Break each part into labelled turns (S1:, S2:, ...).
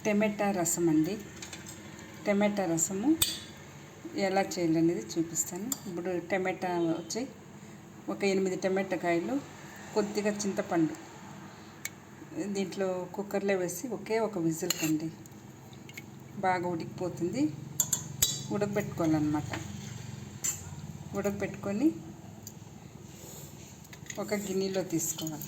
S1: టమాటా రసం అండి. టమాటా రసము ఎలా చేయాలనేది చూపిస్తాను. ఇప్పుడు టమాటా వచ్చి ఒక 8 టమాటాకాయలు, కొద్దిగా చింతపండు దీంట్లో కుక్కర్లో వేసి ఒకే ఒక విజిల్ కండి బాగా ఉడికిపోతుంది. ఉడకబెట్టుకోవాలన్నమాట. ఉడకబెట్టుకొని ఒక గిన్నెలో తీసుకోవాలి.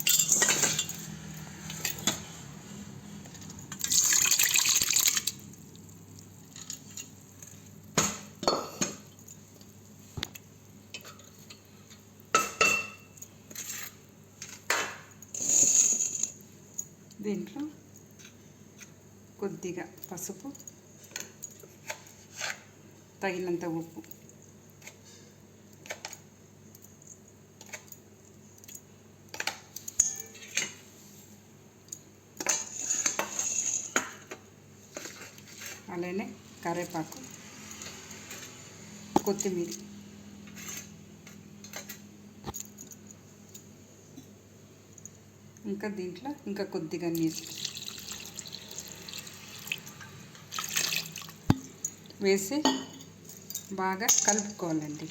S1: దీంట్లో కొద్దిగా పసుపు, తగినంత ఉప్పు, అలానే కరివేపాకు, కొత్తిమీర, ఇంకా దీంట్లో ఇంకా కొద్దిగా నీళ్ళు వేసి బాగా కలుపుకోవాలండి.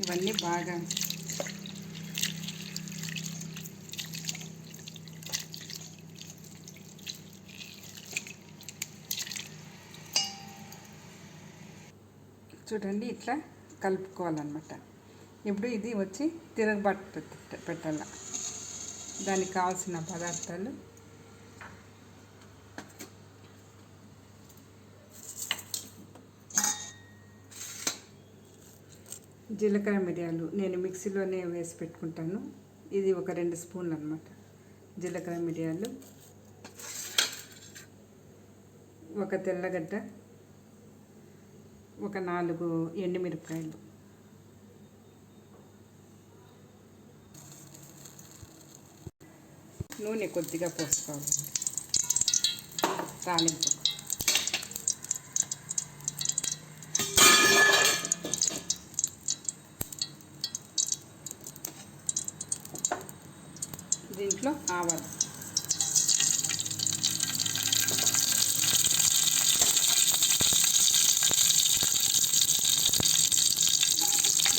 S1: ఇవన్నీ బాగా చూడండి, ఇట్లా కలుపుకోవాలన్నమాట. ఇప్పుడు ఇది వచ్చి తిరగబాటు పెట్టాల. దానికి కావాల్సిన పదార్థాలు జీలకర్ర, మిరియాలు నేను మిక్సీలోనే వేసి పెట్టుకుంటాను. ఇది ఒక 2 స్పూన్లు అన్నమాట. జీలకర్ర, మిరియాలు, ఒక తెల్లగడ్డ, ఒక 4 ఎండుమిరపకాయలు, నూనె కొద్దిగా పోసుకోవాలి తాలింపు. దీంట్లో ఆవాలు,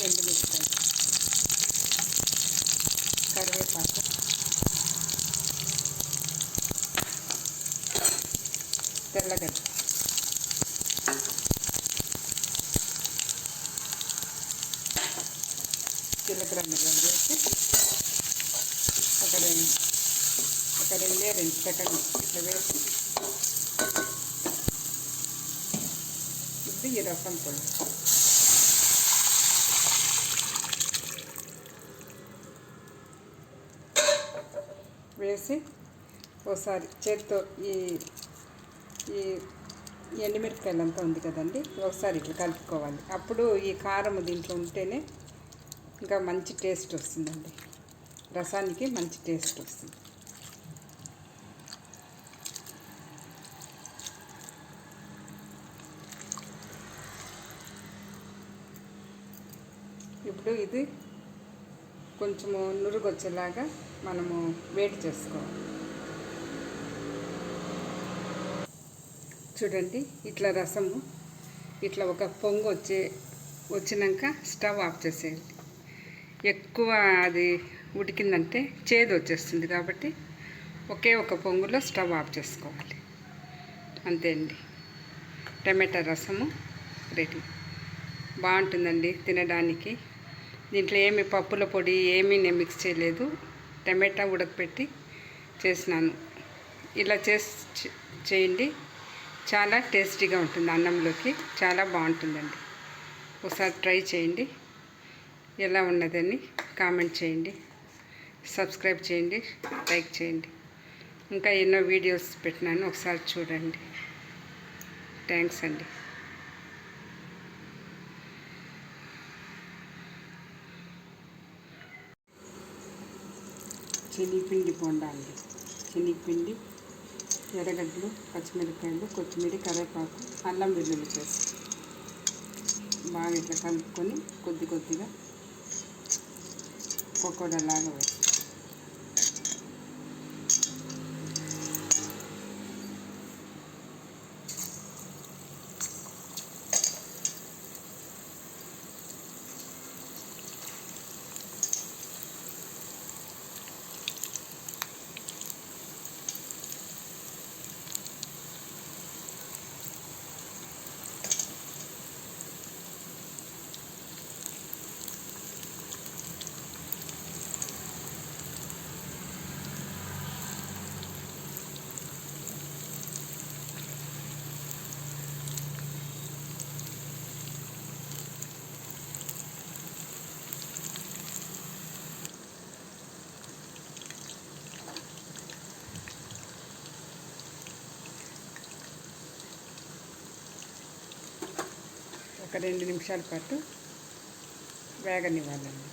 S1: ఎండుమిరపకాయలు, కరివేపాకు, తెల్లగడ్డ, జీలకర్ర, మిరియాలు వేసి ఒక 2 సెకండ్లు ఇట్లా వేసి ఇప్పుడు ఈ రసం పొడి వేసి ఒకసారి చేత్తో ఈ ఎండుమిరపకాయలంతా ఉంది కదండి, ఒకసారి ఇట్లా కలుపుకోవాలి. అప్పుడు ఈ కారం దీంట్లో ఉంటేనే ఇంకా మంచి టేస్ట్ వస్తుందండి. రసానికి మంచి టేస్ట్ వస్తుంది. ఇప్పుడు ఇది కొంచెము నురుగు వచ్చేలాగా మనము వేడి చేసుకోవాలి. చూడండి, ఇట్లా రసము ఇట్లా ఒక పొంగు వచ్చినాక స్టవ్ ఆఫ్ చేసేయాలి. ఎక్కువ అది ఉడికిందంటే చేదు వచ్చేస్తుంది కాబట్టి ఒకే ఒక పొంగులో స్టవ్ ఆఫ్ చేసుకోవాలి. అంతే అండి, టమాటా రసము రెడీ. బాగుంటుందండి తినడానికి. దీంట్లో ఏమి పప్పుల పొడి ఏమీ నేను మిక్స్ చేయలేదు. టమాటా ఉడకపెట్టి చేసినాను. ఇలా చేయండి, చాలా టేస్టీగా ఉంటుంది. అన్నంలోకి చాలా బాగుంటుందండి. ఒకసారి ట్రై చేయండి. ఎలా ఉన్నదని కామెంట్ చేయండి, సబ్స్క్రైబ్ చేయండి, లైక్ చేయండి. ఇంకా ఎన్నో వీడియోస్ పెట్టినాను, ఒకసారి చూడండి. థ్యాంక్స్ అండి. శనగపిండి బోండా అండి. శనగపిండి, ఎర్రగడ్డలు, పచ్చిమిరపకాయలు, కొత్తిమీర, కరివేపాకు, అల్లం వెల్లుల్లి పేస్ట్ బాగా ఇట్లా కలుపుకొని కొద్దిగా పకోడా లాగా వేసి ఒక 2 నిమిషాల పాటు వేగనివ్వాలండి.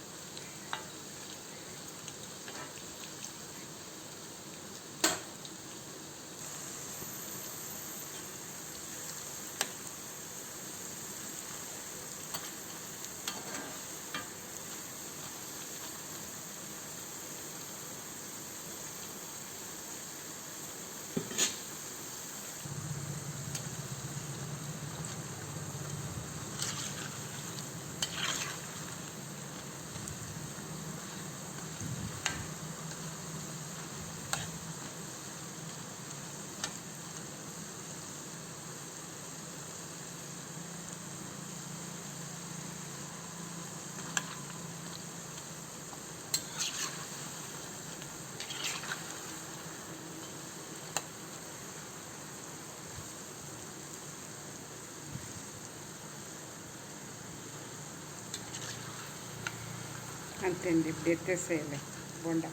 S1: అంతే అండి, ఇప్పుడు ఎత్తేసేయాలి బొండ.